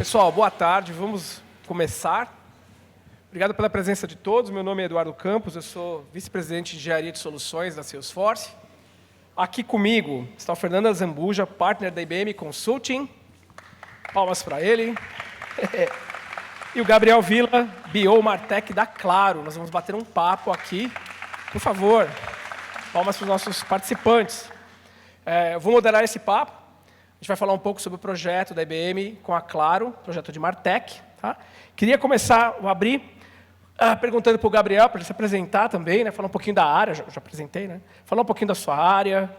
Pessoal, boa tarde. Vamos começar. Obrigado pela presença de todos. Meu nome é Eduardo Campos, eu sou vice-presidente de engenharia de soluções da Salesforce. Aqui comigo está o Fernando Zambuja, partner da IBM Consulting. Palmas para ele. E o Gabriel Villa, BO Martech da Claro. Nós vamos bater um papo aqui. Por favor, palmas para os nossos participantes. Eu vou moderar esse papo. A gente vai falar um pouco sobre o projeto da IBM com a Claro, projeto de Martech. Tá? Queria começar, vou abrir, perguntando para o Gabriel, para ele se apresentar também, né? Falar um pouquinho da área, já apresentei, né? Falar um pouquinho da sua área,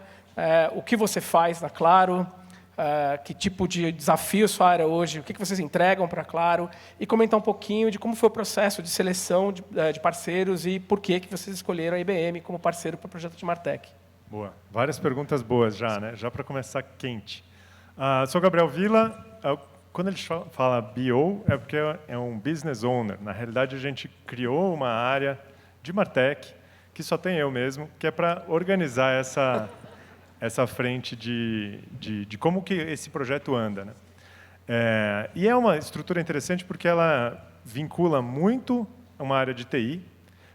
o que você faz na Claro, que tipo de desafio sua área hoje, o que vocês entregam para a Claro, e comentar um pouquinho de como foi o processo de seleção de parceiros e por que vocês escolheram a IBM como parceiro para o projeto de Martech. Boa. Várias perguntas boas já, né? Já para começar quente. Sou Gabriel Villa. Quando a gente fala BO, é porque é um business owner. Na realidade, a gente criou uma área de Martech, que só tem eu mesmo, que é para organizar essa frente de como que esse projeto anda, né? E é uma estrutura interessante porque ela vincula muito uma área de TI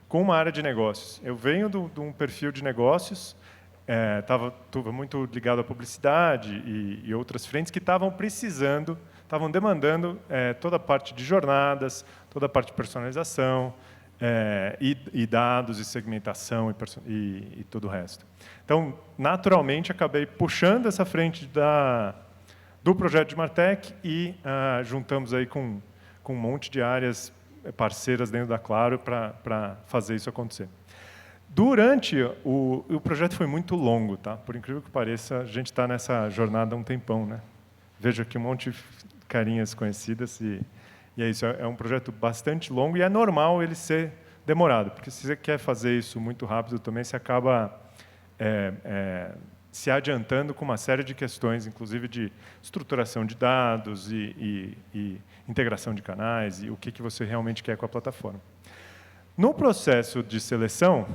com uma área de negócios. Eu venho de um perfil de negócios, estava muito ligado à publicidade e outras frentes que estavam demandando toda a parte de jornadas, toda a parte de personalização, e dados, e segmentação, e todo o resto. Então, naturalmente, acabei puxando essa frente do projeto de Martech e juntamos aí com um monte de áreas parceiras dentro da Claro para fazer isso acontecer. Durante o projeto foi muito longo, tá? Por incrível que pareça, a gente está nessa jornada há um tempão, né? Vejo aqui um monte de carinhas conhecidas e é isso. É um projeto bastante longo e é normal ele ser demorado, porque se você quer fazer isso muito rápido também, você acaba se adiantando com uma série de questões, inclusive de estruturação de dados e integração de canais e o que você realmente quer com a plataforma. No processo de seleção,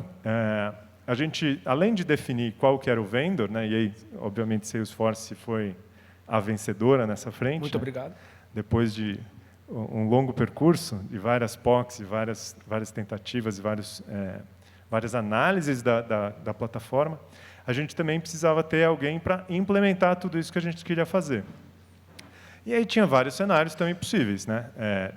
a gente, além de definir qual que era o vendor, né, e aí, obviamente, Salesforce foi a vencedora nessa frente. Muito obrigado. Depois de um longo percurso, de várias POCs, e várias tentativas e várias análises da plataforma, a gente também precisava ter alguém para implementar tudo isso que a gente queria fazer. E aí tinha vários cenários também possíveis, né?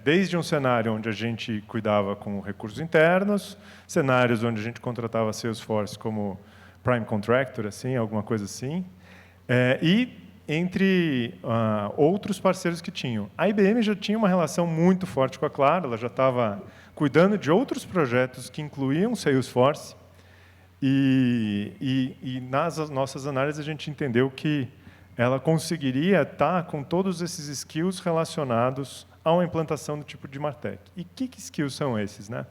Desde um cenário onde a gente cuidava com recursos internos, cenários onde a gente contratava a Salesforce como prime contractor, assim, alguma coisa assim, e entre outros parceiros que tinham. A IBM já tinha uma relação muito forte com a Claro, ela já estava cuidando de outros projetos que incluíam Salesforce, e nas nossas análises a gente entendeu que ela conseguiria estar com todos esses skills relacionados a uma implantação do tipo de Martech. E que skills são esses, né?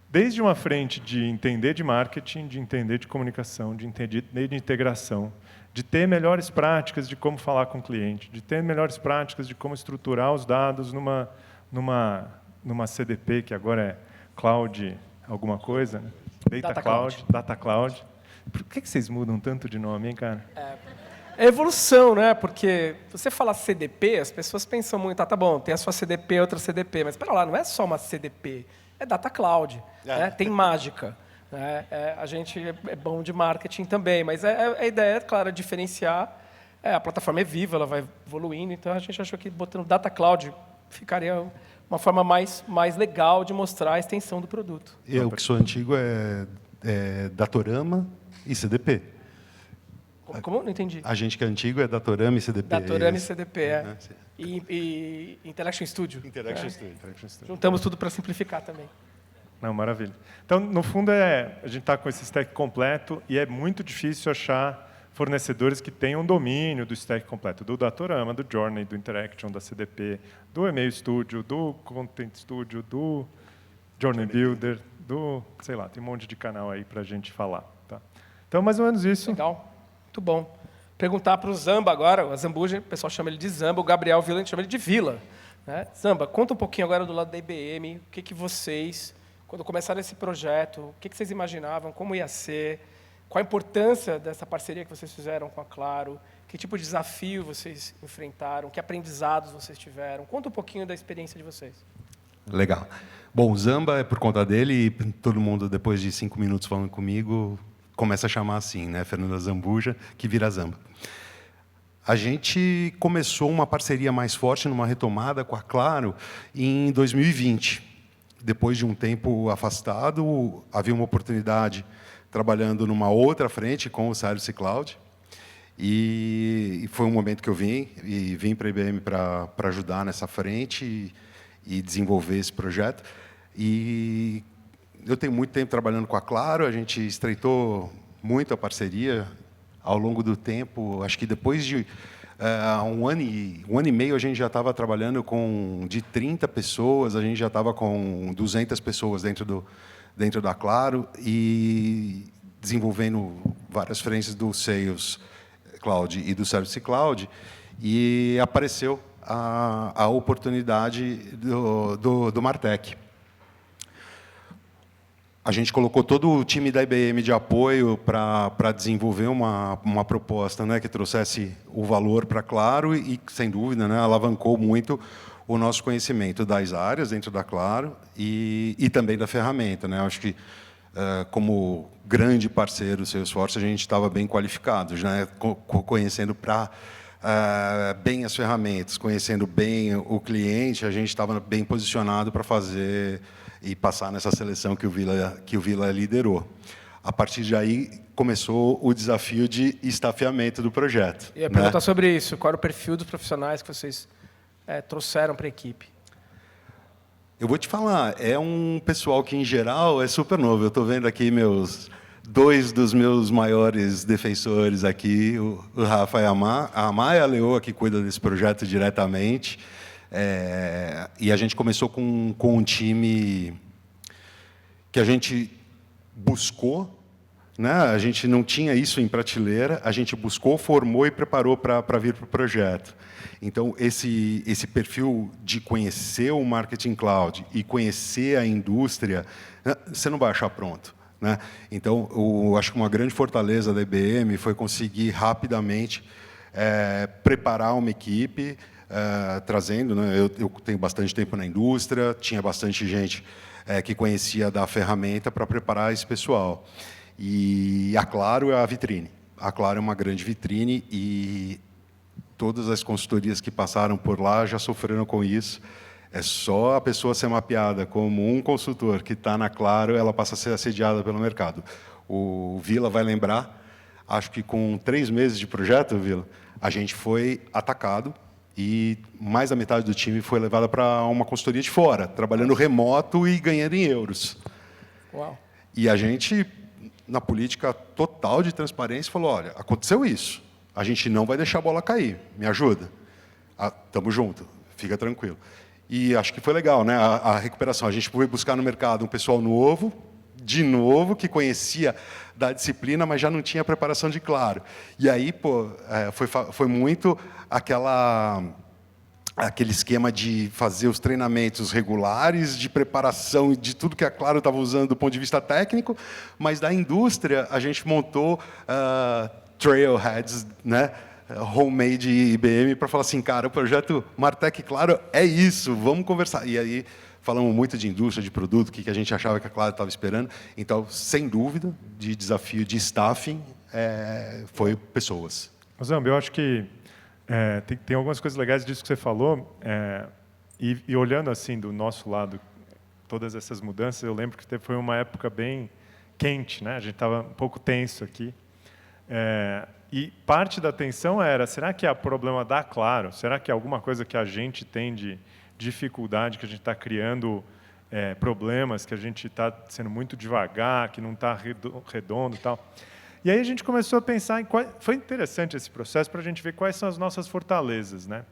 Desde uma frente de entender de marketing, de entender de comunicação, de entender de integração, de ter melhores práticas de como falar com o cliente, de ter melhores práticas de como estruturar os dados numa CDP, que agora é Cloud alguma coisa, né? Data Cloud. Por que vocês mudam tanto de nome, hein, cara? É evolução, né? Porque você fala CDP, as pessoas pensam muito, tá bom, tem a sua CDP, outra CDP, mas espera lá, não é só uma CDP, é Data Cloud, né? Tem mágica. Né? A gente é bom de marketing também, mas a ideia, claro, é diferenciar. A plataforma é viva, ela vai evoluindo, então a gente achou que botando Data Cloud ficaria uma forma mais legal de mostrar a extensão do produto. Eu que sou antigo é Datorama e CDP. Como? Não entendi. A gente que é antigo é Datorama e CDP. Datorama e CDP, E Interaction Studio. Interaction Studio. Juntamos tudo para simplificar também. Não, maravilha. Então, no fundo, a gente está com esse stack completo e é muito difícil achar fornecedores que tenham domínio do stack completo, do Datorama, do Journey, do Interaction, da CDP, do Email Studio, do Content Studio, do Journey Builder, sei lá, tem um monte de canal aí para a gente falar. Tá? Então, mais ou menos isso. Legal. Muito bom. Perguntar para o Zamba agora, o Zambuja, o pessoal chama ele de Zamba, o Gabriel Villa, a gente chama ele de Villa. Né? Zamba, conta um pouquinho agora do lado da IBM, o que vocês, quando começaram esse projeto, o que vocês imaginavam, como ia ser, qual a importância dessa parceria que vocês fizeram com a Claro, que tipo de desafio vocês enfrentaram, que aprendizados vocês tiveram. Conta um pouquinho da experiência de vocês. Legal. Bom, o Zamba é por conta dele e todo mundo, depois de 5 minutos falando comigo, começa a chamar assim, né? Fernanda Zambuja, que vira Zamba. A gente começou uma parceria mais forte, numa retomada com a Claro, em 2020. Depois de um tempo afastado, havia uma oportunidade trabalhando numa outra frente com o Service Cloud. E foi um momento que eu vim para a IBM para ajudar nessa frente e desenvolver esse projeto. E eu tenho muito tempo trabalhando com a Claro, a gente estreitou muito a parceria ao longo do tempo. Acho que depois de um ano e meio, a gente já estava trabalhando de 30 pessoas, a gente já estava com 200 pessoas dentro da Claro e desenvolvendo várias frentes do Sales Cloud e do Service Cloud, e apareceu a oportunidade do Martech. A gente colocou todo o time da IBM de apoio para desenvolver uma proposta, né, que trouxesse o valor para Claro e, sem dúvida, né, alavancou muito o nosso conhecimento das áreas dentro da Claro e também da ferramenta, né? Acho que, como grande parceiro do Salesforce, a gente estava bem qualificados, né, conhecendo bem as ferramentas, conhecendo bem o cliente, a gente estava bem posicionado para fazer e passar nessa seleção que o Vila liderou. A partir de aí, começou o desafio de estafiamento do projeto. Eu ia perguntar sobre isso. Qual era o perfil dos profissionais que vocês trouxeram para a equipe? Eu vou te falar, é um pessoal que, em geral, é super novo. Eu estou vendo aqui dois dos meus maiores defensores aqui, o Rafa e a Maia Leoa, que cuida desse projeto diretamente. E a gente começou com um time que a gente buscou, né? A gente não tinha isso em prateleira, a gente buscou, formou e preparou para vir para o projeto. Então, esse perfil de conhecer o Marketing Cloud e conhecer a indústria, você não vai achar pronto, né? Então, acho que uma grande fortaleza da IBM foi conseguir rapidamente preparar uma equipe, trazendo, né, eu tenho bastante tempo na indústria, tinha bastante gente que conhecia da ferramenta para preparar esse pessoal. E a Claro é a vitrine. A Claro é uma grande vitrine e todas as consultorias que passaram por lá já sofreram com isso. É só a pessoa ser mapeada como um consultor que está na Claro, ela passa a ser assediada pelo mercado. O Vila vai lembrar, acho que com 3 meses de projeto, Vila, a gente foi atacado e mais da metade do time foi levada para uma consultoria de fora, trabalhando remoto e ganhando em euros. Uau. E a gente, na política total de transparência, falou, olha, aconteceu isso, a gente não vai deixar a bola cair, me ajuda. Estamos juntos, fica tranquilo. E acho que foi legal, né? A recuperação. A gente foi buscar no mercado um pessoal novo, de novo, que conhecia da disciplina, mas já não tinha preparação de Claro. E aí, foi muito aquele esquema de fazer os treinamentos regulares, de preparação de tudo que a Claro estava usando do ponto de vista técnico, mas da indústria a gente montou trailheads, né? Homemade IBM, para falar assim, cara, o projeto Martech Claro é isso, vamos conversar. E aí falamos muito de indústria, de produto, o que a gente achava que a Claro estava esperando. Então, sem dúvida, de desafio de staffing, foi pessoas. Zamba, eu acho que tem algumas coisas legais disso que você falou, e olhando assim do nosso lado, todas essas mudanças, eu lembro que foi uma época bem quente, né? A gente estava um pouco tenso aqui. E parte da tensão era, será que é problema da Claro? Será que é alguma coisa que a gente tem de dificuldade, que a gente está criando problemas, que a gente está sendo muito devagar, que não está redondo e tal? E aí a gente começou a pensar foi interessante esse processo para a gente ver quais são as nossas fortalezas, né?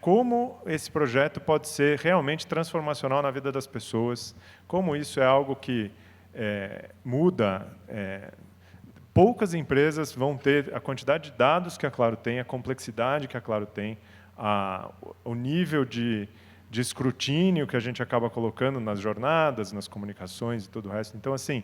Como esse projeto pode ser realmente transformacional na vida das pessoas, como isso é algo que muda. Poucas empresas vão ter a quantidade de dados que a Claro tem, a complexidade que a Claro tem, o nível de de escrutínio que a gente acaba colocando nas jornadas, nas comunicações e todo o resto. Então, assim,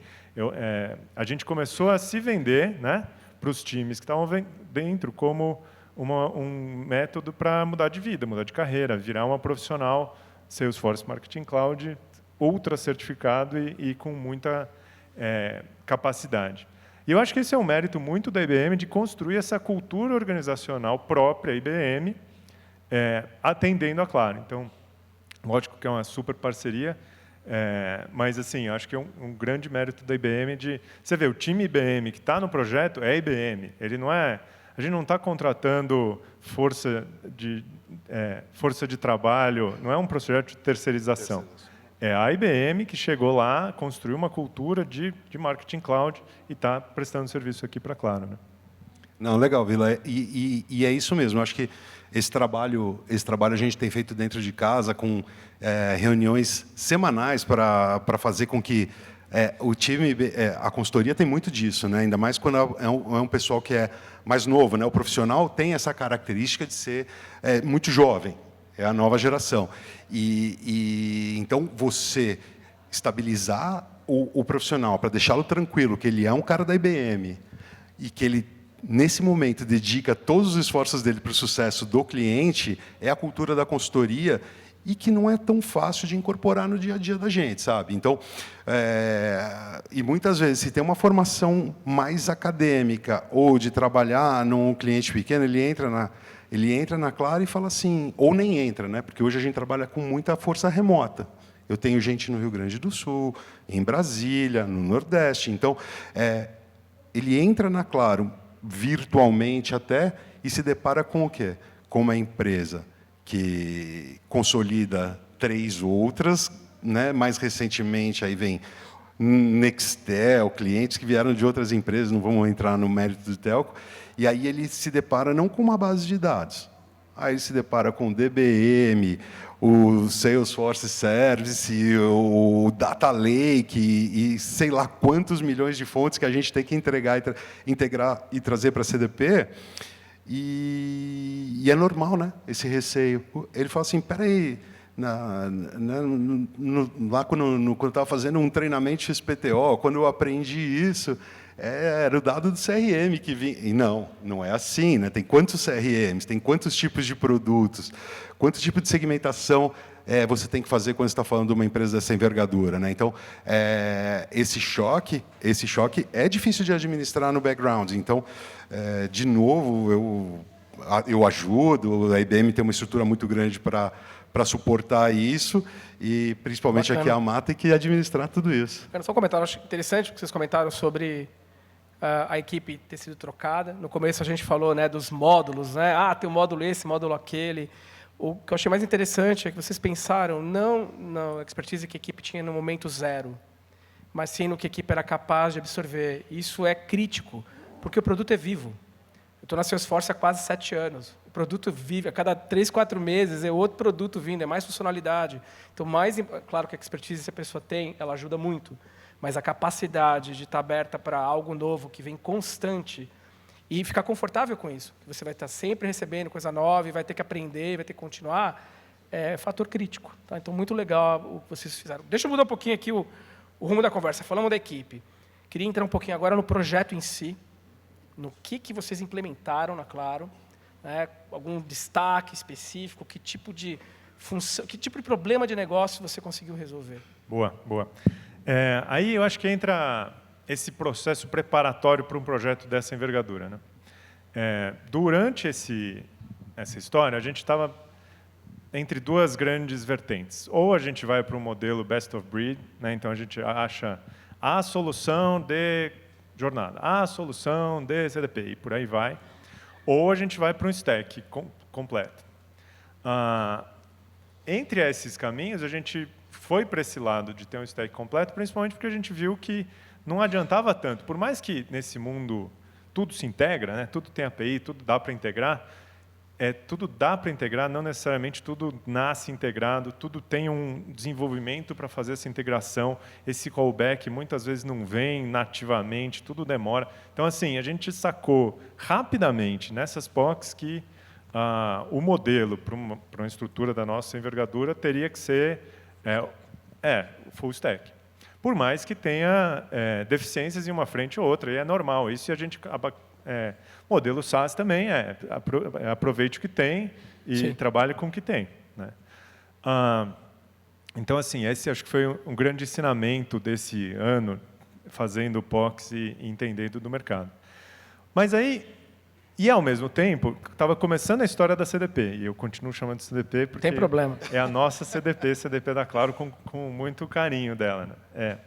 a gente começou a se vender, né, para os times que estavam dentro como um método para mudar de vida, mudar de carreira, virar uma profissional Salesforce Marketing Cloud ultra certificado e com muita capacidade. E eu acho que esse é um mérito muito da IBM de construir essa cultura organizacional própria IBM, atendendo a Claro. Então, lógico que é uma super parceria, mas assim, acho que é um grande mérito da IBM de... Você vê, o time IBM que está no projeto é IBM. Ele não é... A gente não está contratando força de trabalho, não é um projeto de terceirização. É a IBM que chegou lá, construiu uma cultura de marketing cloud e está prestando serviço aqui para a Claro. Né? Não, legal, Vila. E é isso mesmo. Eu acho que esse trabalho a gente tem feito dentro de casa com reuniões semanais para fazer com que o time, a consultoria tem muito disso, né? Ainda mais quando é um pessoal que é mais novo, né? O profissional tem essa característica de ser muito jovem, é a nova geração. Então você estabilizar o profissional para deixá-lo tranquilo que ele é um cara da IBM e que ele nesse momento dedica todos os esforços dele para o sucesso do cliente é a cultura da consultoria e que não é tão fácil de incorporar no dia a dia da gente, sabe? Então, e muitas vezes, se tem uma formação mais acadêmica ou de trabalhar num cliente pequeno, ele entra na Claro e fala assim, ou nem entra, né? Porque hoje a gente trabalha com muita força remota. Eu tenho gente no Rio Grande do Sul, em Brasília, no Nordeste. Então, ele entra na Claro virtualmente até e se depara com o quê? Com uma empresa que consolida 3 outras, né? Mais recentemente aí vem Nextel, clientes que vieram de outras empresas, não vamos entrar no mérito do telco, e aí ele se depara não com uma base de dados, aí ele se depara com o DBM, o Salesforce Service, o Data Lake e sei lá quantos milhões de fontes que a gente tem que integrar e trazer para a CDP. E é normal, né, esse receio. Ele fala assim, espera aí, lá quando eu estava fazendo um treinamento XPTO, quando eu aprendi isso, era o dado do CRM que vinha. E não é assim, né? Tem quantos CRMs, tem quantos tipos de produtos, quanto tipo de segmentação você tem que fazer quando você está falando de uma empresa dessa envergadura, né? Então, esse choque é difícil de administrar no background. Então, de novo, eu ajudo, a IBM tem uma estrutura muito grande para suportar isso, e principalmente aqui a AMA tem que administrar tudo isso. Só um comentário, acho interessante o que vocês comentaram sobre a equipe ter sido trocada. No começo a gente falou, né, dos módulos, né? Tem um módulo esse, módulo aquele. O que eu achei mais interessante é que vocês pensaram não na expertise que a equipe tinha no momento zero, mas sim no que a equipe era capaz de absorver. Isso é crítico, porque o produto é vivo. Eu estou na Salesforce há quase 7 anos. O produto vive, a cada 3, 4 meses é outro produto vindo, é mais funcionalidade. Então, claro que a expertise que a pessoa tem, ela ajuda muito, mas a capacidade de estar aberta para algo novo, que vem constante, e ficar confortável com isso, que você vai estar sempre recebendo coisa nova, e vai ter que aprender, vai ter que continuar, é fator crítico. Tá? Então, muito legal o que vocês fizeram. Deixa eu mudar um pouquinho aqui o rumo da conversa. Falamos da equipe. Queria entrar um pouquinho agora no projeto em si, no que vocês implementaram na Claro, né? Algum destaque específico, que tipo de problema de negócio você conseguiu resolver? Boa. Aí eu acho que entra esse processo preparatório para um projeto dessa envergadura, né? Durante essa história, a gente estava entre 2 grandes vertentes. Ou a gente vai para um modelo best of breed, né? Então a gente acha a solução de jornada, a solução de CDP, e por aí vai. Ou a gente vai para um stack completo. Entre esses caminhos, a gente foi para esse lado de ter um stack completo, principalmente porque a gente viu que não adiantava tanto. Por mais que nesse mundo tudo se integra, né? Tudo tem API, tudo dá para integrar, não necessariamente tudo nasce integrado, tudo tem um desenvolvimento para fazer essa integração, esse callback muitas vezes não vem nativamente, tudo demora. Então, assim, a gente sacou rapidamente nessas POCs que o modelo para uma estrutura da nossa envergadura teria que ser full stack. Por mais que tenha deficiências em uma frente ou outra, e é normal. Isso a gente acaba... modelo SaaS também aproveite o que tem e Sim. trabalhe com o que tem, né? Então, assim, esse acho que foi um grande ensinamento desse ano, fazendo o POX e entendendo do mercado. Mas aí, e ao mesmo tempo, estava começando a história da CDP, e eu continuo chamando de CDP porque Tem problema. é a nossa CDP da Claro, com muito carinho dela, né?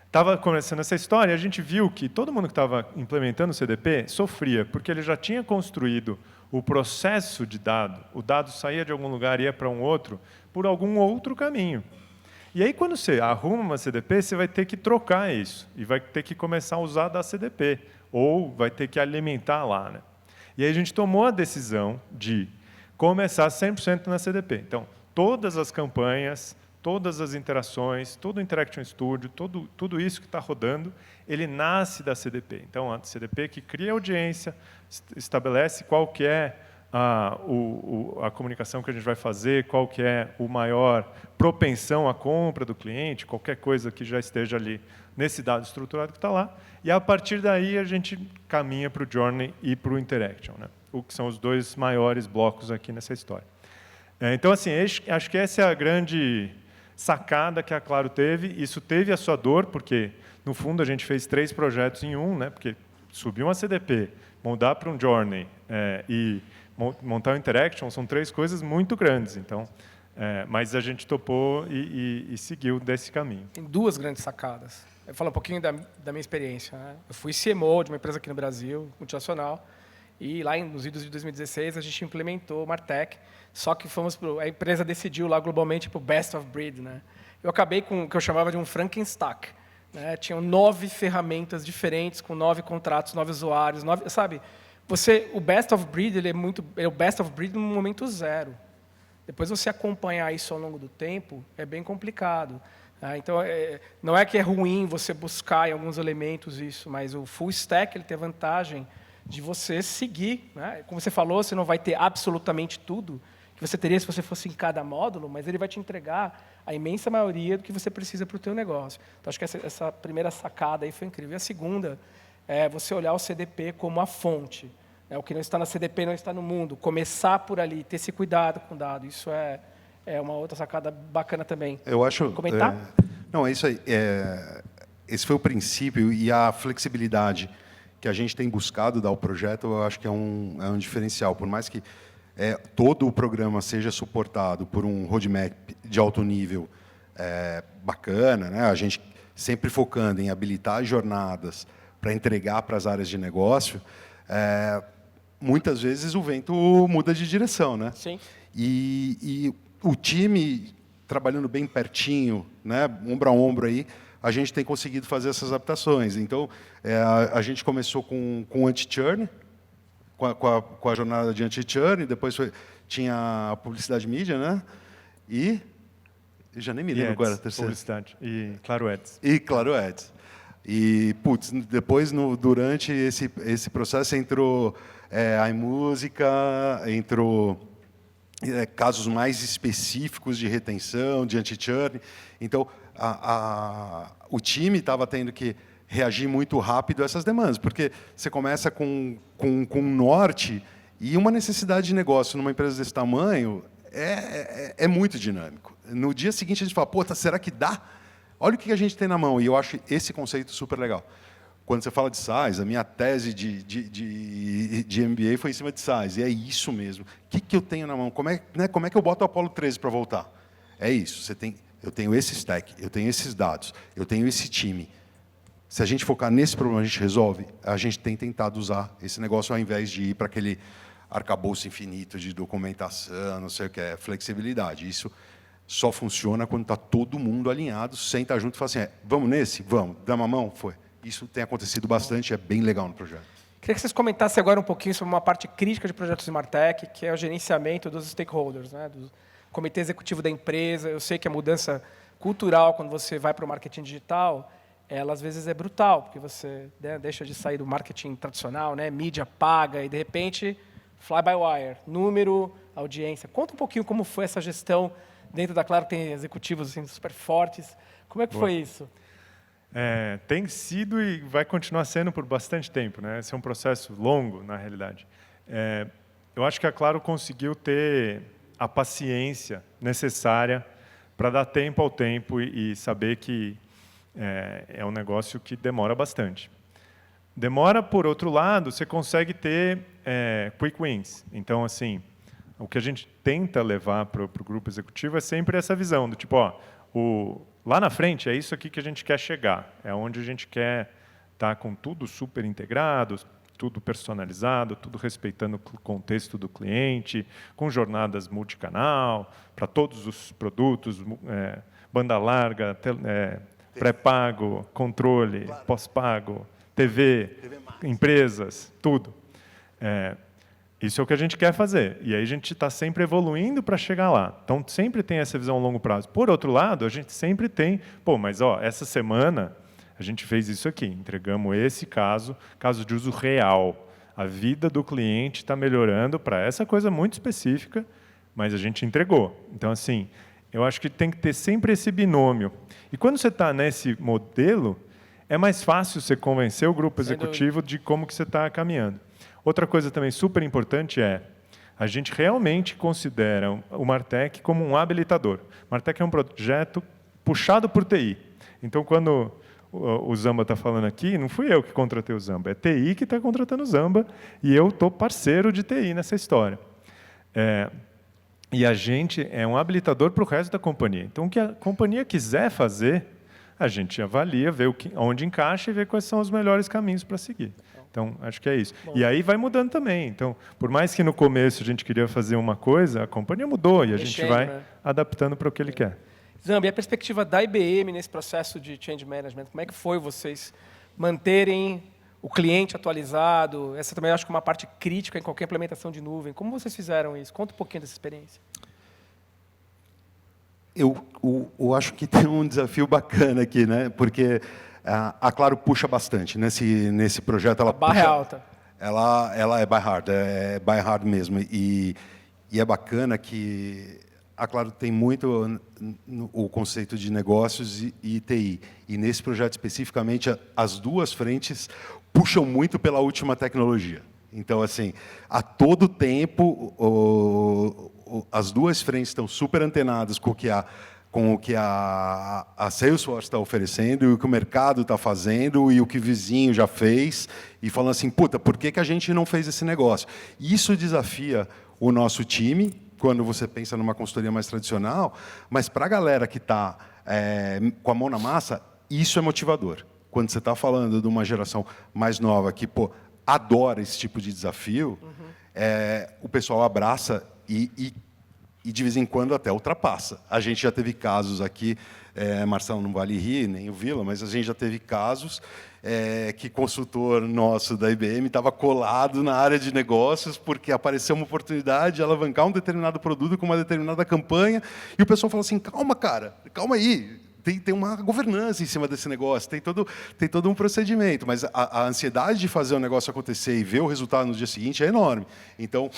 Estava começando essa história e a gente viu que todo mundo que estava implementando o CDP sofria, porque ele já tinha construído o processo de dado. O dado saía de algum lugar e ia para um outro por algum outro caminho. E aí, quando você arruma uma CDP, você vai ter que trocar isso e vai ter que começar a usar da CDP, ou vai ter que alimentar lá, né? E aí a gente tomou a decisão de começar 100% na CDP. Então, todas as campanhas, todas as interações, todo o Interaction Studio, tudo isso que está rodando, ele nasce da CDP. Então, a CDP que cria audiência, estabelece qual que é a comunicação que a gente vai fazer, qual que é o maior propensão à compra do cliente, qualquer coisa que já esteja ali nesse dado estruturado que está lá. E, a partir daí, a gente caminha para o Journey e para o Interaction, né? O que são os dois maiores blocos aqui nessa história. Então, assim, acho que essa é a grande sacada que a Claro teve. Isso teve a sua dor, porque, no fundo, a gente fez 3 projetos em um, né? Porque subir uma CDP, mudar para um Journey e montar um Interaction são 3 coisas muito grandes. Então, mas a gente topou e seguiu desse caminho. Tem 2 grandes sacadas. Eu falo um pouquinho da minha experiência, né? Eu fui CMO de uma empresa aqui no Brasil, multinacional, e lá nos idos de 2016 a gente implementou o Martech, só que a empresa decidiu lá globalmente para o best of breed, né? Eu acabei com o que eu chamava de um Frankenstack, né? Tinham 9 ferramentas diferentes, com 9 contratos, 9 usuários, 9, sabe? O best of breed, ele é o best of breed no momento 0. Depois você acompanhar isso ao longo do tempo é bem complicado. Então, não é que é ruim você buscar em alguns elementos isso, mas o full stack ele tem a vantagem de você seguir, né? Como você falou, você não vai ter absolutamente tudo que você teria se você fosse em cada módulo, mas ele vai te entregar a imensa maioria do que você precisa para o teu negócio. Então, acho que essa primeira sacada aí foi incrível. E a segunda é você olhar o CDP como a fonte. O que não está na CDP não está no mundo. Começar por ali, ter esse cuidado com o dado. Isso é uma outra sacada bacana também. Eu acho... Comentar? Não, é isso aí. Esse foi o princípio e a flexibilidade que a gente tem buscado dar ao projeto, eu acho que é um diferencial. Por mais que todo o programa seja suportado por um roadmap de alto nível bacana, né? A gente sempre focando em habilitar jornadas para entregar para as áreas de negócio, muitas vezes o vento muda de direção, né? Sim. E o time trabalhando bem pertinho, né, ombro a ombro aí, a gente tem conseguido fazer essas adaptações. Então, a gente começou com anti-churn, com a jornada de anti-churn, depois tinha a publicidade mídia, né? E eu já nem me lembro agora a terceira. Publicidade e Claro Ads. E Claro Ads. E, putz, depois, durante esse processo, entrou a iMúsica, entrou casos mais específicos de retenção, de anti-churn. Então, o time estava tendo que reagir muito rápido a essas demandas, porque você começa com um norte e uma necessidade de negócio numa empresa desse tamanho é muito dinâmico. No dia seguinte, a gente fala, pô, será que dá? Olha o que a gente tem na mão. E eu acho esse conceito super legal. Quando você fala de SaaS, a minha tese de MBA foi em cima de SaaS. E é isso mesmo. O que eu tenho na mão? Como é que eu boto o Apollo 13 para voltar? É isso. Eu tenho esse stack, eu tenho esses dados, eu tenho esse time. Se a gente focar nesse problema, a gente resolve. A gente tem tentado usar esse negócio ao invés de ir para aquele arcabouço infinito de documentação, não sei o que é, flexibilidade. Isso só funciona quando está todo mundo alinhado, senta junto e fala assim, vamos nesse? Vamos. Dá uma mão? Foi. Isso tem acontecido bastante, é bem legal no projeto. Queria que vocês comentassem agora um pouquinho sobre uma parte crítica de projetos de Martech, que é o gerenciamento dos stakeholders, né? Do comitê executivo da empresa. Eu sei que a mudança cultural, quando você vai para o marketing digital, ela às vezes é brutal, porque você deixa de sair do marketing tradicional, né? Mídia paga, e de repente fly-by-wire, número, audiência. Conta um pouquinho como foi essa gestão dentro da Claro, tem executivos assim, super fortes. Como é que foi isso? Tem sido e vai continuar sendo por bastante tempo, né? Esse é um processo longo, na realidade. Eu acho que a Claro conseguiu ter a paciência necessária para dar tempo ao tempo e saber que é um negócio que demora bastante. Demora, por outro lado, você consegue ter quick wins. Então, assim, o que a gente tenta levar para o grupo executivo é sempre essa visão do tipo, lá na frente é isso aqui que a gente quer chegar, é onde a gente quer estar com tudo super integrado, tudo personalizado, tudo respeitando o contexto do cliente, com jornadas multicanal, para todos os produtos, banda larga, pré-pago, controle, pós-pago, TV, empresas, tudo. Isso é o que a gente quer fazer. E aí a gente está sempre evoluindo para chegar lá. Então, sempre tem essa visão a longo prazo. Por outro lado, a gente sempre tem... mas essa semana a gente fez isso aqui. Entregamos esse caso de uso real. A vida do cliente está melhorando para essa coisa muito específica, mas a gente entregou. Então, assim, eu acho que tem que ter sempre esse binômio. E quando você está nesse modelo, é mais fácil você convencer o grupo executivo de como que você está caminhando. Outra coisa também super importante a gente realmente considera o Martech como um habilitador. O Martech é um projeto puxado por TI. Então, quando o Zamba está falando aqui, não fui eu que contratei o Zamba, é TI que está contratando o Zamba e eu estou parceiro de TI nessa história. E a gente é um habilitador para o resto da companhia. Então, o que a companhia quiser fazer, a gente avalia, vê onde encaixa e vê quais são os melhores caminhos para seguir. Então, acho que é isso. Bom. E aí vai mudando também. Então, por mais que no começo a gente queria fazer uma coisa, a companhia mudou e a gente vai adaptando para o que ele quer. Zamba, e a perspectiva da IBM nesse processo de change management? Como é que foi vocês manterem o cliente atualizado? Essa também acho que é uma parte crítica em qualquer implementação de nuvem. Como vocês fizeram isso? Conta um pouquinho dessa experiência. Eu acho que tem um desafio bacana aqui, né? Porque a Claro puxa bastante nesse projeto. Ela barra puxa, alta. Ela é by hard mesmo. E é bacana que a Claro tem muito o conceito de negócios e TI. E nesse projeto especificamente, as duas frentes puxam muito pela última tecnologia. Então, assim, a todo tempo, as duas frentes estão super antenadas com o que a Salesforce está oferecendo, e o que o mercado está fazendo, e o que o vizinho já fez, e falando assim, puta, por que a gente não fez esse negócio? Isso desafia o nosso time, quando você pensa numa consultoria mais tradicional, mas para a galera que está com a mão na massa, isso é motivador. Quando você está falando de uma geração mais nova que adora esse tipo de desafio, o pessoal abraça e de vez em quando até ultrapassa. A gente já teve casos aqui, Marcelo não vale rir, nem o Vila, mas a gente já teve casos que consultor nosso da IBM estava colado na área de negócios porque apareceu uma oportunidade de alavancar um determinado produto com uma determinada campanha e o pessoal falou assim, calma, cara, calma aí, tem uma governança em cima desse negócio, tem todo um procedimento, mas a ansiedade de fazer o negócio acontecer e ver o resultado no dia seguinte é enorme. Então,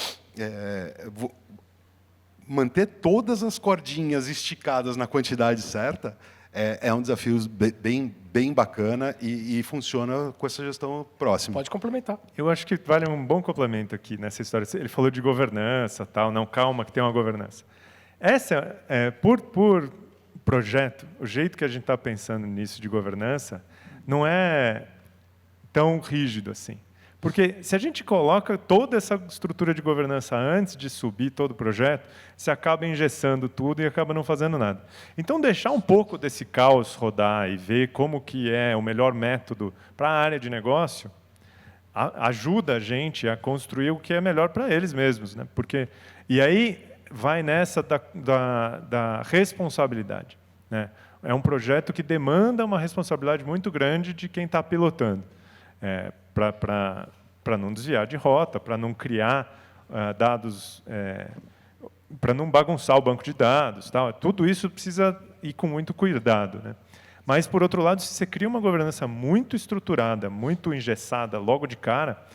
manter todas as cordinhas esticadas na quantidade certa é um desafio bem bacana e funciona com essa gestão próxima. Pode complementar. Eu acho que vale um bom complemento aqui nessa história. Ele falou de governança, tal. Não, calma, que tem uma governança. Essa, por projeto, o jeito que a gente está pensando nisso de governança não é tão rígido assim. Porque se a gente coloca toda essa estrutura de governança antes de subir todo o projeto, você acaba engessando tudo e acaba não fazendo nada. Então, deixar um pouco desse caos rodar e ver como que é o melhor método para a área de negócio ajuda a gente a construir o que é melhor para eles mesmos, né? E aí vai nessa da responsabilidade, né? É um projeto que demanda uma responsabilidade muito grande de quem está pilotando. Para não desviar de rota, para não criar dados, para não bagunçar o banco de dados. Tal. Tudo isso precisa ir com muito cuidado, né? Mas, por outro lado, se você cria uma governança muito estruturada, muito engessada logo de cara,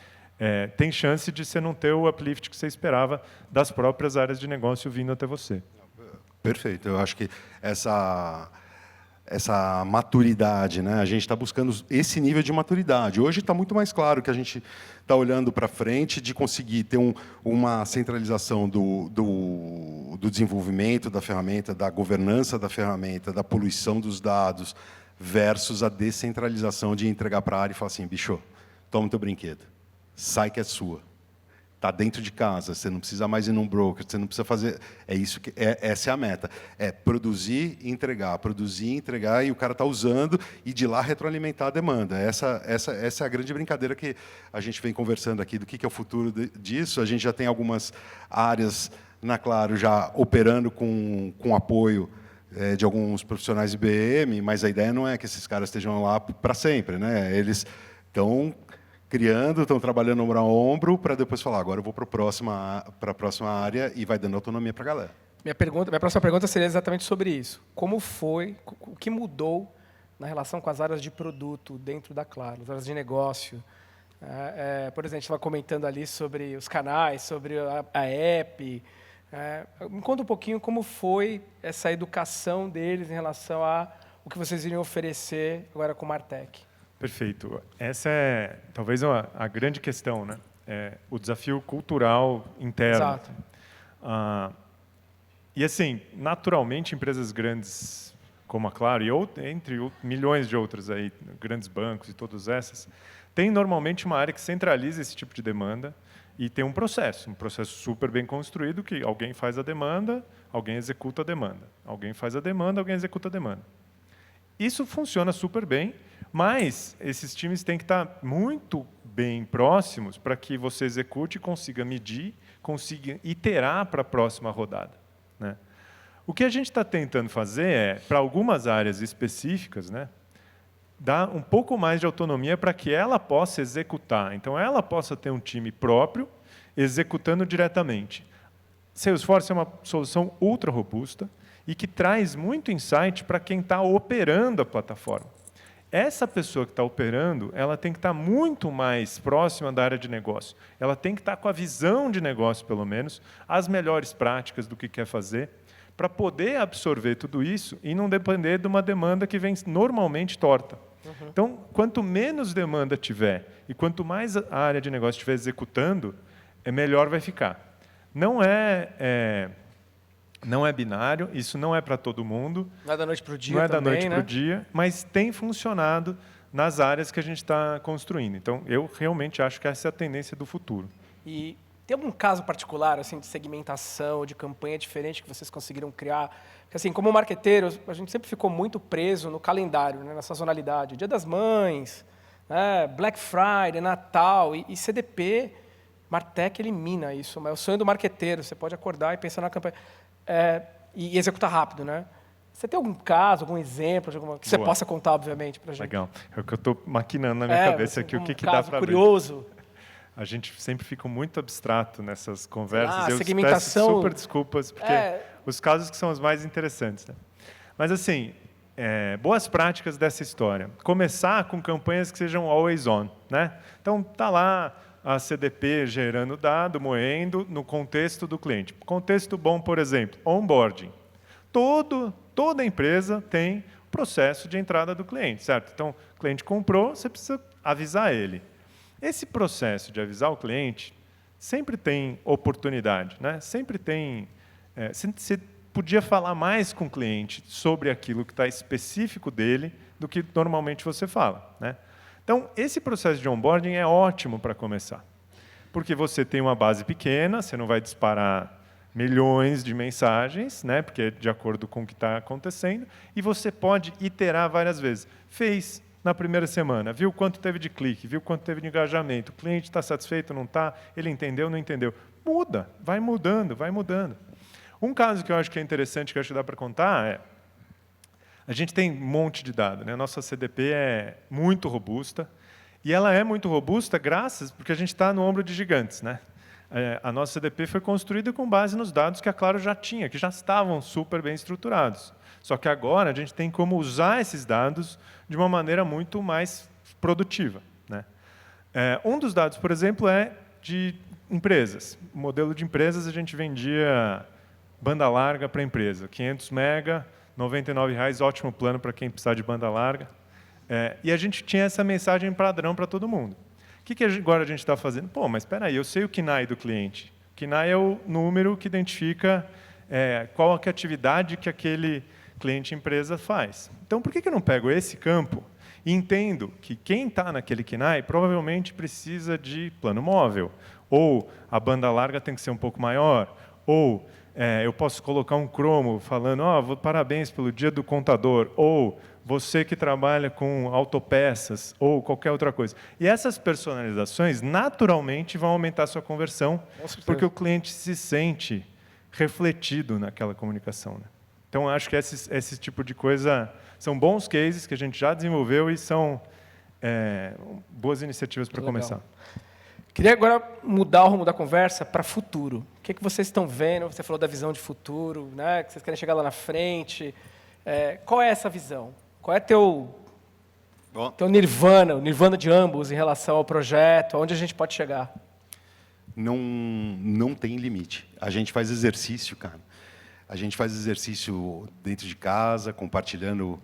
tem chance de você não ter o uplift que você esperava das próprias áreas de negócio vindo até você. Perfeito. Eu acho que essa maturidade, né? A gente está buscando esse nível de maturidade. Hoje está muito mais claro que a gente está olhando para frente de conseguir ter uma centralização do desenvolvimento da ferramenta, da governança da ferramenta, da poluição dos dados, versus a descentralização de entregar para a área e falar assim, bicho, toma o teu brinquedo, sai que é sua. Está dentro de casa, você não precisa mais ir num broker, você não precisa fazer... essa é a meta. É produzir e entregar, e o cara está usando, e de lá retroalimentar a demanda. Essa é a grande brincadeira que a gente vem conversando aqui, do que é o futuro disso. A gente já tem algumas áreas na Claro já operando com apoio de alguns profissionais de IBM, mas a ideia não é que esses caras estejam lá para sempre, né? Eles estão criando, estão trabalhando ombro a ombro para depois falar, agora eu vou para a próxima área e vai dando autonomia para a galera. Minha próxima pergunta seria exatamente sobre isso. Como foi, o que mudou na relação com as áreas de produto dentro da Claro, as áreas de negócio? Por exemplo, a gente estava comentando ali sobre os canais, sobre a app. Me conta um pouquinho como foi essa educação deles em relação a o que vocês iriam oferecer agora com o Martech. Perfeito. Essa é talvez a grande questão, né? O desafio cultural interno. Exato. E assim, naturalmente, empresas grandes como a Claro e entre milhões de outras aí, grandes bancos e todas essas, tem normalmente uma área que centraliza esse tipo de demanda e tem um processo super bem construído que alguém faz a demanda, alguém executa a demanda, alguém faz a demanda, alguém executa a demanda. Isso funciona super bem, mas esses times têm que estar muito bem próximos para que você execute, consiga medir, consiga iterar para a próxima rodada, né? O que a gente está tentando fazer para algumas áreas específicas, né, dar um pouco mais de autonomia para que ela possa executar. Então, ela possa ter um time próprio executando diretamente. Salesforce é uma solução ultra robusta e que traz muito insight para quem está operando a plataforma. Essa pessoa que está operando, ela tem que estar muito mais próxima da área de negócio. Ela tem que estar com a visão de negócio, pelo menos, as melhores práticas do que quer fazer, para poder absorver tudo isso e não depender de uma demanda que vem normalmente torta. Uhum. Então, quanto menos demanda tiver e quanto mais a área de negócio estiver executando, melhor vai ficar. Não é binário, isso não é para todo mundo. Não é da noite para o dia Não é também, da noite né? para o dia, mas tem funcionado nas áreas que a gente está construindo. Então, eu realmente acho que essa é a tendência do futuro. E tem algum caso particular assim, de segmentação, de campanha diferente que vocês conseguiram criar? Porque, assim, como marqueteiro, a gente sempre ficou muito preso no calendário, né, na sazonalidade. Dia das Mães, né, Black Friday, Natal e CDP, Martech elimina isso. Mas é o sonho do marqueteiro. Você pode acordar e pensar na campanha e executar rápido, né? Você tem algum caso, algum exemplo de alguma que você possa contar, obviamente, para a gente? Legal. É o que eu estou maquinando na minha cabeça aqui, o que dá para ver. Curioso. A gente sempre fica muito abstrato nessas conversas. Eu segmentação... peço super desculpas, porque os casos que são os mais interessantes, né? Mas, assim, boas práticas dessa história. Começar com campanhas que sejam always on, né? Então, está lá a CDP gerando dado, moendo, no contexto do cliente. Contexto bom, por exemplo, onboarding. Toda empresa tem processo de entrada do cliente, certo? Então, o cliente comprou, você precisa avisar ele. Esse processo de avisar o cliente sempre tem oportunidade, né? Sempre tem... Você podia falar mais com o cliente sobre aquilo que está específico dele do que normalmente você fala, né? Então, esse processo de onboarding é ótimo para começar, porque você tem uma base pequena, você não vai disparar milhões de mensagens, né, porque é de acordo com o que está acontecendo, e você pode iterar várias vezes. Fez na primeira semana, viu quanto teve de clique, viu quanto teve de engajamento, o cliente está satisfeito, não está, ele entendeu, não entendeu. Muda, vai mudando, vai mudando. Um caso que eu acho que é interessante, que eu acho que dá para contar, a gente tem um monte de dados, né? A nossa CDP é muito robusta, e ela é muito robusta porque a gente está no ombro de gigantes, né? A nossa CDP foi construída com base nos dados que a Claro já tinha, que já estavam super bem estruturados. Só que agora a gente tem como usar esses dados de uma maneira muito mais produtiva, né? Um dos dados, por exemplo, é de empresas. O modelo de empresas, a gente vendia banda larga para a empresa. 500 mega, R$ 99,00, ótimo plano para quem precisar de banda larga. E a gente tinha essa mensagem padrão para todo mundo. O que agora a gente está fazendo? Pô, mas espera aí, eu sei o KNAI do cliente. O KNAI é o número que identifica qual a atividade que aquele cliente empresa faz. Então, por que eu não pego esse campo e entendo que quem está naquele KNAI provavelmente precisa de plano móvel, ou a banda larga tem que ser um pouco maior, ou eu posso colocar um cromo falando, parabéns pelo dia do contador, ou você que trabalha com autopeças, ou qualquer outra coisa. E essas personalizações, naturalmente, vão aumentar a sua conversão, porque o cliente se sente refletido naquela comunicação. Né? Então, acho que esse tipo de coisa são bons cases que a gente já desenvolveu e são boas iniciativas para começar. Queria agora mudar o rumo da conversa para futuro. O que vocês estão vendo? Você falou da visão de futuro, né? Que vocês querem chegar lá na frente. Qual é essa visão? Qual é teu nirvana, o nirvana de ambos em relação ao projeto? Aonde a gente pode chegar? Não tem limite. A gente faz exercício, cara. A gente faz exercício dentro de casa, compartilhando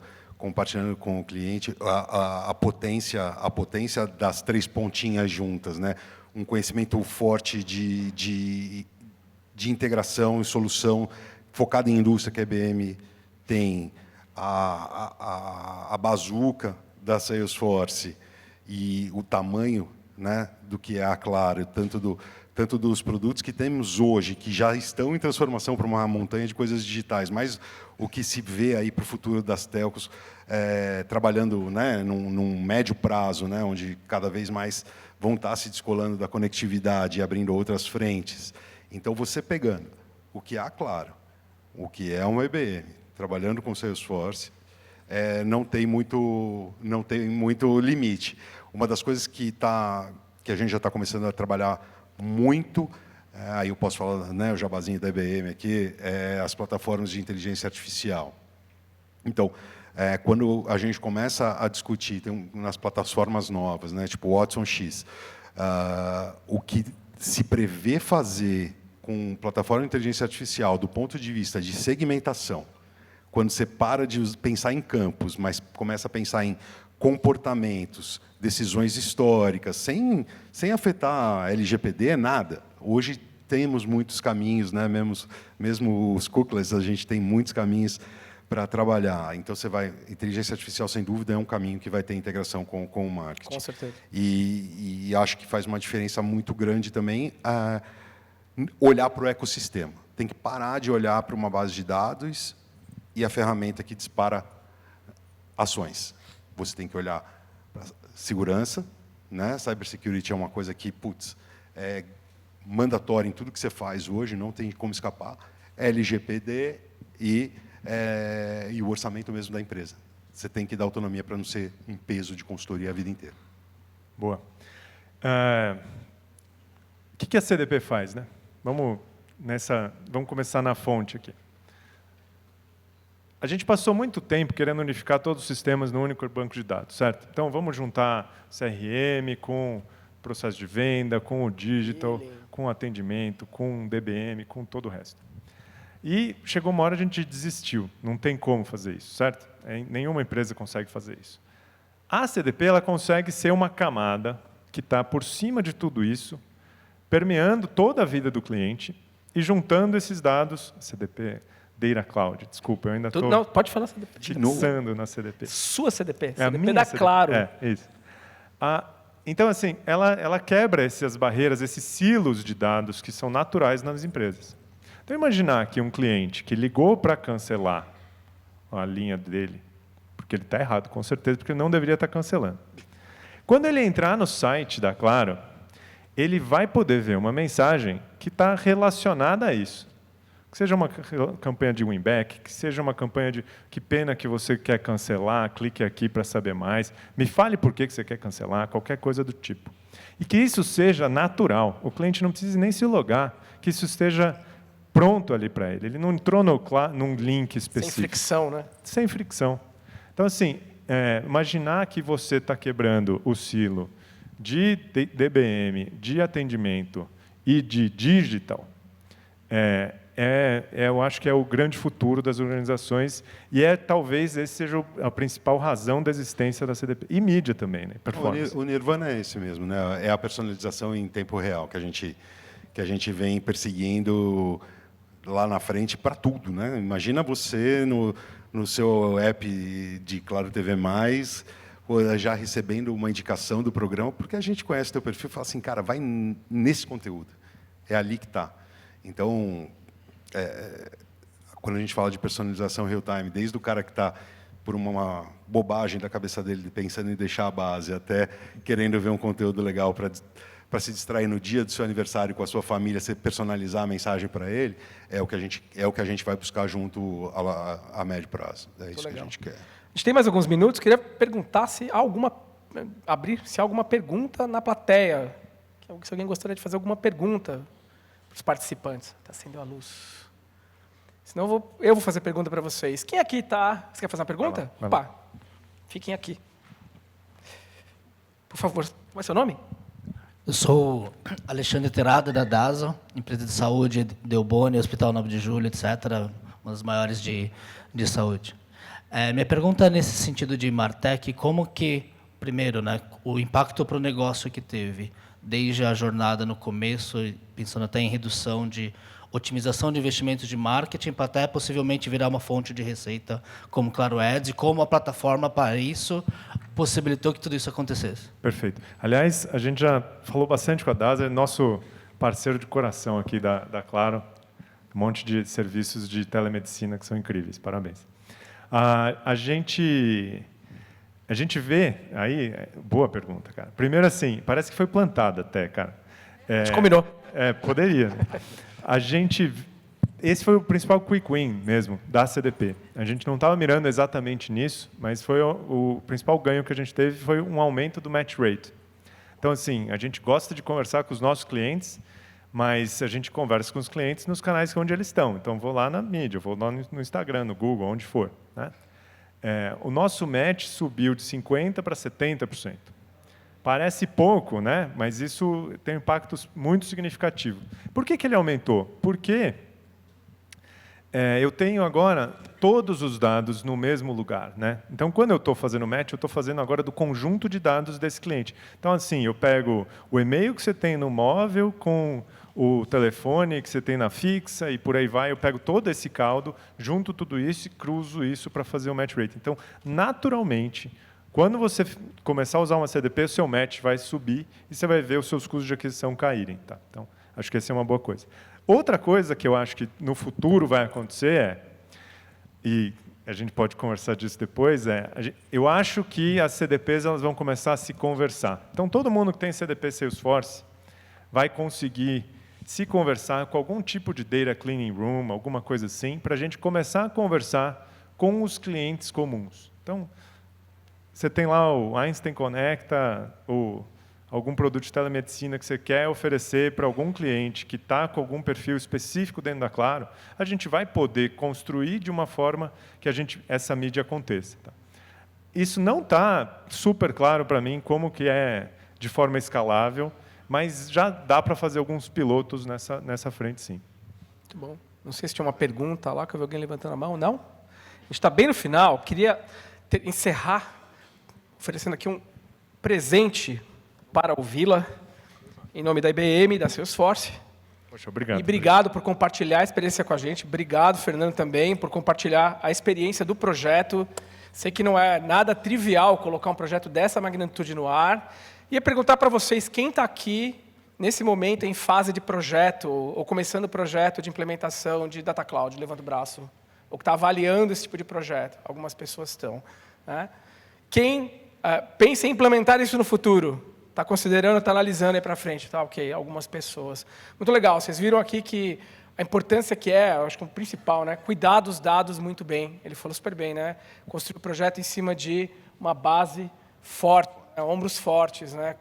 com o cliente a potência das 3 pontinhas juntas, né? Um conhecimento forte de integração e solução focado em indústria que a IBM tem, a bazuca da Salesforce e o tamanho, né, do que é a Claro, tanto dos produtos que temos hoje, que já estão em transformação para uma montanha de coisas digitais, mas o que se vê aí para o futuro das telcos, trabalhando, né, num médio prazo, né, onde cada vez mais vão estar se descolando da conectividade e abrindo outras frentes. Então, você pegando o que é a Claro, o que é uma IBM, trabalhando com Salesforce, não tem muito limite. Uma das coisas que a gente já está começando a trabalhar muito, aí eu posso falar, né, o jabazinho da IBM aqui, as plataformas de inteligência artificial. Então, quando a gente começa a discutir nas plataformas novas, né, tipo Watson X, o que se prevê fazer com plataforma de inteligência artificial do ponto de vista de segmentação, quando você para de pensar em campos, mas começa a pensar em comportamentos, decisões históricas, sem afetar a LGPD, nada. Hoje temos muitos caminhos, né? mesmo os cookies, a gente tem muitos caminhos para trabalhar. Então, inteligência artificial, sem dúvida, é um caminho que vai ter integração com o marketing. Com certeza. E acho que faz uma diferença muito grande também olhar para o ecossistema. Tem que parar de olhar para uma base de dados e a ferramenta que dispara ações. Você tem que olhar para segurança, né? Cybersecurity é uma coisa que, é mandatória em tudo que você faz hoje, não tem como escapar. LGPD e o orçamento mesmo da empresa. Você tem que dar autonomia para não ser um peso de consultoria a vida inteira. Boa. O que a CDP faz, né? Vamos começar na fonte aqui. A gente passou muito tempo querendo unificar todos os sistemas num único banco de dados, certo? Então, vamos juntar CRM com processo de venda, com o digital, com o atendimento, com o DBM, com todo o resto. E chegou uma hora a gente desistiu. Não tem como fazer isso, certo? Nenhuma empresa consegue fazer isso. A CDP ela consegue ser uma camada que está por cima de tudo isso, permeando toda a vida do cliente e juntando esses dados, CDP, Data Cloud, desculpa, eu ainda estou... Não, pode falar CDP. Pensando na CDP. Sua CDP, a CDP minha da CDP. Claro. Isso. Então, assim, ela quebra essas barreiras, esses silos de dados que são naturais nas empresas. Então, imaginar que um cliente que ligou para cancelar a linha dele, porque ele está errado, com certeza, porque ele não deveria estar cancelando. Quando ele entrar no site da Claro, ele vai poder ver uma mensagem que está relacionada a isso. Que seja uma campanha de win-back, que seja uma campanha de que pena que você quer cancelar, clique aqui para saber mais, me fale por que você quer cancelar, qualquer coisa do tipo. E que isso seja natural, o cliente não precisa nem se logar, que isso esteja pronto ali para ele. Ele não entrou num link específico. Sem fricção, né? Sem fricção. Então, assim, imaginar que você está quebrando o silo de DBM, de atendimento e de digital, eu acho que é o grande futuro das organizações e talvez esse seja a principal razão da existência da CDP. E mídia também, né? Performance. O Nirvana é esse mesmo, né? É a personalização em tempo real que a gente vem perseguindo lá na frente para tudo, né? Imagina você no seu app de Claro TV+, já recebendo uma indicação do programa, porque a gente conhece o teu perfil e fala assim, cara, vai nesse conteúdo. É ali que está. Então, quando a gente fala de personalização real-time, desde o cara que está por uma bobagem da cabeça dele, pensando em deixar a base, até querendo ver um conteúdo legal para se distrair no dia do seu aniversário com a sua família, você personalizar a mensagem para ele, é o que a gente vai buscar junto a médio prazo. É isso que a gente quer. A gente tem mais alguns minutos. Queria perguntar se há alguma pergunta na plateia. Se alguém gostaria de fazer alguma pergunta para os participantes. Está acendendo a luz. Senão eu vou fazer pergunta para vocês. Quem aqui está... Você quer fazer uma pergunta? Vai lá. Opa, fiquem aqui. Por favor, qual é o seu nome? Eu sou Alexandre Terada, da DASA, empresa de saúde, Delboni, Hospital 9 de Julho, etc., uma das maiores de saúde. Minha pergunta é nesse sentido de Martech, como que, primeiro, né, o impacto para o negócio que teve, desde a jornada no começo, pensando até em redução de otimização de investimentos de marketing, para até possivelmente virar uma fonte de receita como Claro Ads, e como a plataforma para isso possibilitou que tudo isso acontecesse. Perfeito. Aliás, a gente já falou bastante com a DASA, é nosso parceiro de coração aqui da Claro, um monte de serviços de telemedicina que são incríveis, parabéns. A gente vê aí, boa pergunta, cara. Primeiro assim, parece que foi plantada até, cara. A gente combinou. Poderia. Esse foi o principal quick win mesmo da CDP. A gente não estava mirando exatamente nisso, mas foi o principal ganho que a gente teve foi um aumento do match rate. Então assim, a gente gosta de conversar com os nossos clientes, mas a gente conversa com os clientes nos canais onde eles estão. Então, vou lá na mídia, vou lá no Instagram, no Google, onde for. Né? O nosso match subiu de 50% para 70%. Parece pouco, né? Mas isso tem um impacto muito significativo. Por que ele aumentou? Porque eu tenho agora todos os dados no mesmo lugar. Né? Então, quando eu estou fazendo match, eu estou fazendo agora do conjunto de dados desse cliente. Então, assim, eu pego o e-mail que você tem no móvel com o telefone que você tem na fixa e por aí vai, eu pego todo esse caldo, junto tudo isso e cruzo isso para fazer o match rate. Então, naturalmente, quando você começar a usar uma CDP, o seu match vai subir e você vai ver os seus custos de aquisição caírem. Tá? Então, acho que essa é uma boa coisa. Outra coisa que eu acho que no futuro vai acontecer e a gente pode conversar disso depois, eu acho que as CDPs elas vão começar a se conversar. Então, todo mundo que tem CDP Salesforce vai conseguir se conversar com algum tipo de data cleaning room, alguma coisa assim, para a gente começar a conversar com os clientes comuns. Então, você tem lá o Einstein Conecta, ou algum produto de telemedicina que você quer oferecer para algum cliente que está com algum perfil específico dentro da Claro, a gente vai poder construir de uma forma que essa mídia aconteça. Tá? Isso não está super claro para mim como que é de forma escalável, mas já dá para fazer alguns pilotos nessa frente, sim. Muito bom. Não sei se tinha uma pergunta lá, que eu vi alguém levantando a mão. Não? A gente está bem no final. Queria encerrar oferecendo aqui um presente para o Vila, em nome da IBM e da Salesforce. Poxa, obrigado. E obrigado por compartilhar a experiência com a gente. Obrigado, Fernando, também, por compartilhar a experiência do projeto. Sei que não é nada trivial colocar um projeto dessa magnitude no ar. Ia perguntar para vocês, quem está aqui, nesse momento, em fase de projeto, ou começando o projeto de implementação de Data Cloud, levanta o braço, ou que está avaliando esse tipo de projeto. Algumas pessoas estão. Né? Quem pensa em implementar isso no futuro? Está considerando, está analisando aí para frente? Tá, ok, algumas pessoas. Muito legal, vocês viram aqui que a importância que eu acho que o principal, né? Cuidar dos dados muito bem. Ele falou super bem, né? Construir o projeto em cima de uma base forte, ombros fortes, né?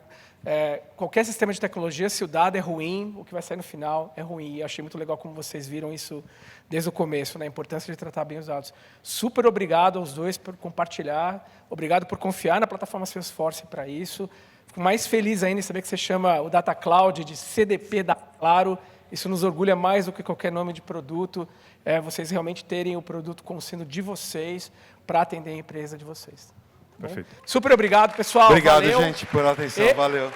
Qualquer sistema de tecnologia, se o dado é ruim, o que vai sair no final é ruim. E eu achei muito legal como vocês viram isso desde o começo, né? A importância de tratar bem os dados. Super obrigado aos dois por compartilhar. Obrigado por confiar na plataforma Salesforce para isso. Fico mais feliz ainda em saber que você chama o Data Cloud de CDP da Claro. Isso nos orgulha mais do que qualquer nome de produto. Vocês realmente terem o produto como sendo de vocês para atender a empresa de vocês. Perfeito. Super obrigado, pessoal. Obrigado, Valeu. gente, por atenção. Valeu.